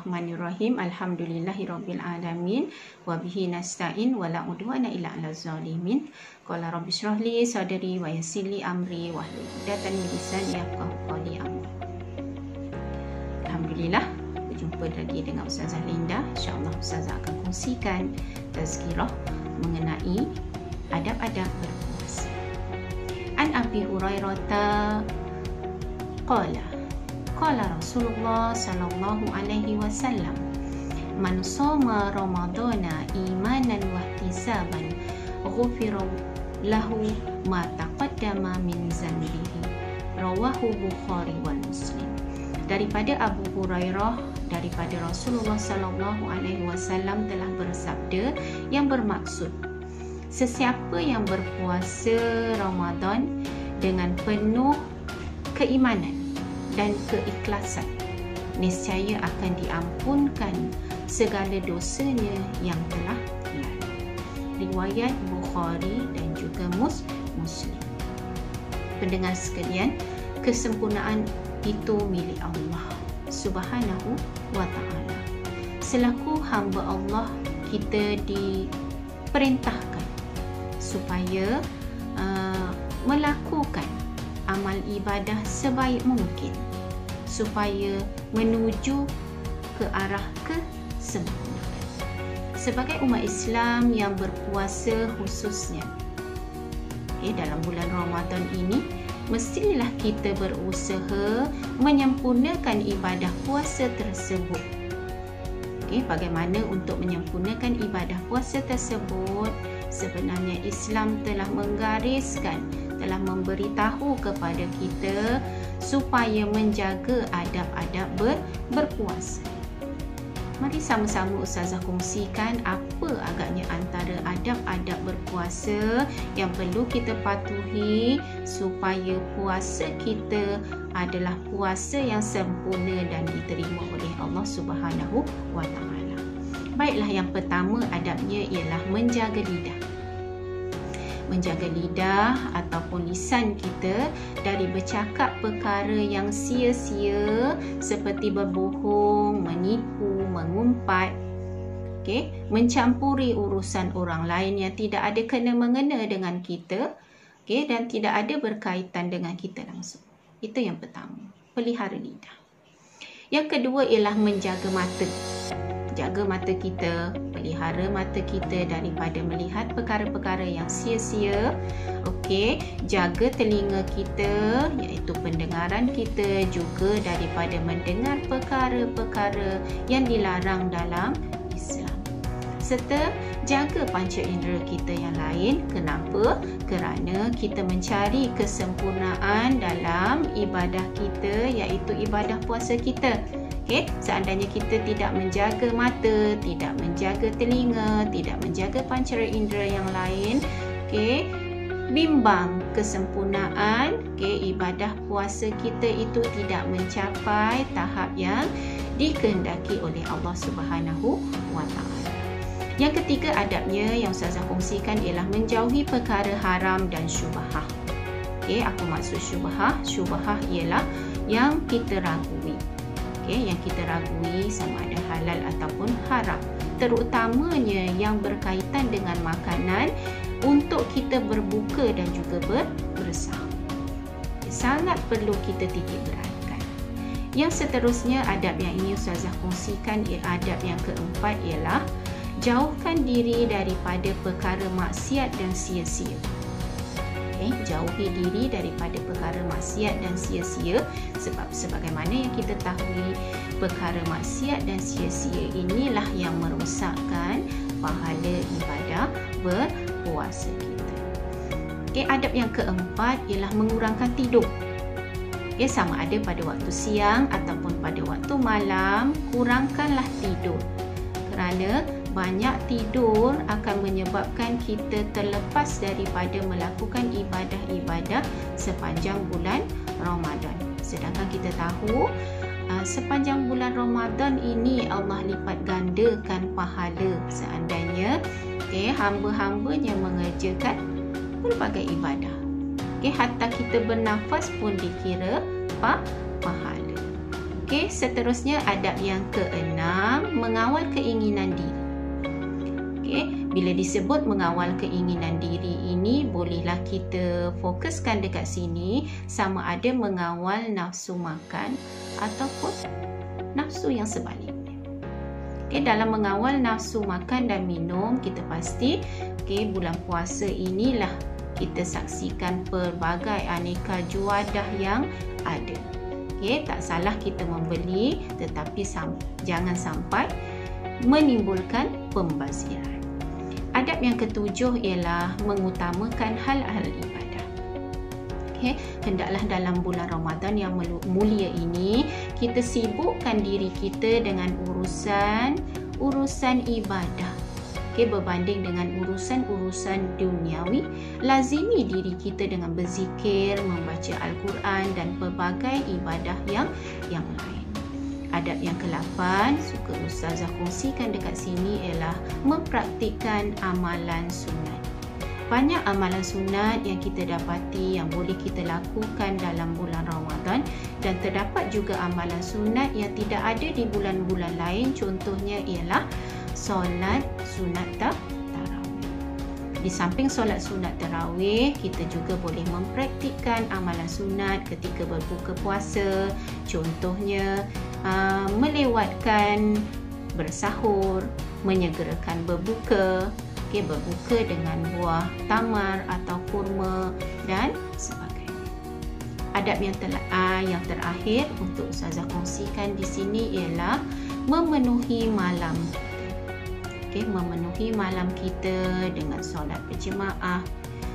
Bismillahirrahmanirrahim. Alhamdulillahirabbil alamin wa bihi nasta'in wa la udwana illa 'alal zalimin. Qala rabbi shrah li sadri wa yassir li amri wahlul 'uqdatam min lisani yafqahu qawli. Alhamdulillah, berjumpa lagi dengan Ustazah Linda. InsyaAllah Ustazah akan kongsikan tazkirah mengenai adab-adab berpuasa. An Abi Hurairah Qala Rasulullah sallallahu alaihi wasallam, man shoma ramadana imanan wa ihtisaban ghufira lahu ma taqaddama min zambihi. Rawahu Bukhari wal Muslim. Daripada Abu Hurairah, daripada Rasulullah sallallahu alaihi wasallam telah bersabda yang bermaksud, sesiapa yang berpuasa Ramadan dengan penuh keimanan dan keikhlasan, niscaya akan diampunkan segala dosanya yang telah lalu. Riwayat Bukhari dan juga Muslim. Pendengar sekalian, kesempurnaan itu milik Allah Subhanahu wa ta'ala. Selaku hamba Allah, kita diperintahkan supaya melakukan amal ibadah sebaik mungkin supaya menuju ke arah kesempurnaan. Sebagai umat Islam yang berpuasa khususnya dalam bulan Ramadan ini, mestilah kita berusaha menyempurnakan ibadah puasa tersebut. Bagaimana untuk menyempurnakan ibadah puasa tersebut? Sebenarnya Islam telah menggariskan, telah memberitahu kepada kita supaya menjaga adab-adab berpuasa. Mari sama-sama Ustazah kongsikan apa agaknya antara adab-adab berpuasa yang perlu kita patuhi supaya puasa kita adalah puasa yang sempurna dan diterima oleh Allah Subhanahu wa ta'ala. Baiklah, yang pertama adabnya ialah menjaga lidah. Menjaga lidah ataupun lisan kita dari bercakap perkara yang sia-sia seperti berbohong, menipu, mengumpat, mencampuri urusan orang lain yang tidak ada kena-mengena dengan kita, dan tidak ada berkaitan dengan kita langsung. Itu yang pertama, pelihara lidah. Yang kedua ialah menjaga mata. Jaga mata kita, pelihara mata kita daripada melihat perkara-perkara yang sia-sia. Jaga telinga kita, iaitu pendengaran kita, juga daripada mendengar perkara-perkara yang dilarang dalam Islam. Serta jaga panca indera kita yang lain. Kenapa? Kerana kita mencari kesempurnaan dalam ibadah kita, iaitu ibadah puasa kita. Seandainya kita tidak menjaga mata, tidak menjaga telinga, tidak menjaga pancara indera yang lain, bimbang kesempurnaan, ibadah puasa kita itu tidak mencapai tahap yang dikehendaki oleh Allah Subhanahu wa ta'ala. Yang ketiga adabnya yang Ustazah kongsikan ialah menjauhi perkara haram dan syubhah. Apa maksud syubhah? Syubhah ialah yang kita ragui. Yang kita ragui sama ada halal ataupun haram, terutamanya yang berkaitan dengan makanan untuk kita berbuka dan juga bersahur. Sangat perlu kita titik beratkan. Yang seterusnya adab yang ini Ustazah kongsikan, adab yang keempat ialah jauhkan diri daripada perkara maksiat dan sia-sia. Jauhi diri daripada perkara maksiat dan sia-sia, sebab sebagaimana yang kita tahu, perkara maksiat dan sia-sia inilah yang merosakkan pahala ibadah berpuasa kita. Adab yang keempat ialah mengurangkan tidur. Sama ada pada waktu siang ataupun pada waktu malam, kurangkanlah tidur. Kerana banyak tidur akan menyebabkan kita terlepas daripada melakukan ibadah-ibadah sepanjang bulan Ramadan. Sedangkan kita tahu sepanjang bulan Ramadan ini Allah lipat gandakan pahala seandainya hamba-hambanya mengerjakan pelbagai ibadah. Hatta kita bernafas pun dikira pahala. Okey, seterusnya adab yang keenam, mengawal keinginan diri. Okey, bila disebut mengawal keinginan diri ini, bolehlah kita fokuskan dekat sini sama ada mengawal nafsu makan ataupun nafsu yang sebaliknya. Okey, dalam mengawal nafsu makan dan minum, kita pasti bulan puasa inilah kita saksikan pelbagai aneka juadah yang ada. Tak salah kita membeli, tetapi jangan sampai menimbulkan pembaziran. Adab yang ketujuh ialah mengutamakan hal-hal ibadah. Hendaklah dalam bulan Ramadan yang mulia ini kita sibukkan diri kita dengan urusan ibadah. Berbanding dengan urusan-urusan duniawi, lazimi diri kita dengan berzikir, membaca Al-Quran dan pelbagai ibadah yang lain. Adab yang ke-8 suka Ustazah kongsikan dekat sini ialah mempraktikkan amalan sunat. Banyak amalan sunat yang kita dapati yang boleh kita lakukan dalam bulan Ramadan, dan terdapat juga amalan sunat yang tidak ada di bulan-bulan lain. Contohnya ialah solat sunat tarawih. Di samping solat sunat tarawih, kita juga boleh mempraktikkan amalan sunat ketika berbuka puasa. Contohnya melewatkan bersahur, menyegerakan berbuka, berbuka dengan buah tamar atau kurma dan sebagainya. Adab yang terakhir untuk Ustazah kongsikan di sini ialah memenuhi malam. Memenuhi malam kita dengan solat berjemaah,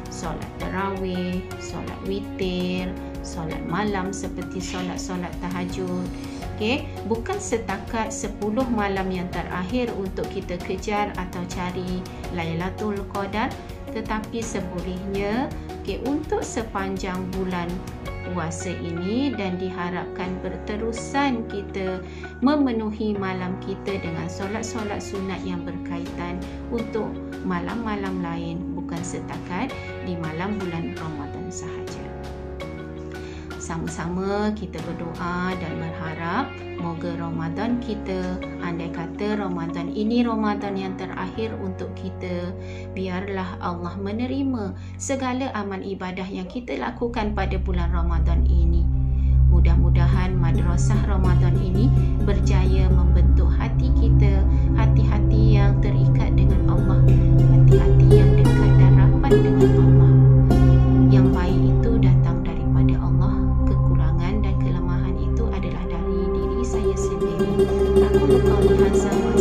solat tarawih, solat witir, solat malam seperti solat-solat tahajud. Bukan setakat 10 malam yang terakhir untuk kita kejar atau cari Lailatul Qadar, tetapi sebolehnya untuk sepanjang bulan puasa ini, dan diharapkan berterusan kita memenuhi malam kita dengan solat-solat sunat yang berkaitan untuk malam-malam lain, bukan setakat di malam bulan Ramadan sahaja. Sama-sama kita berdoa dan berharap moga Ramadan kita, andai kata Ramadan ini Ramadan yang terakhir untuk kita, biarlah Allah menerima segala amal ibadah yang kita lakukan pada bulan Ramadan ini. Mudah-mudahan madrasah Ramadan ini berjaya membentuk hati kita, hati-hati yang terikat dengan Allah, hati-hati yang dekat dan rapat dengan Allah. Yang baik itu datang daripada Allah, kekurangan dan kelemahan itu adalah dari diri saya sendiri. Aku lupa lihat sama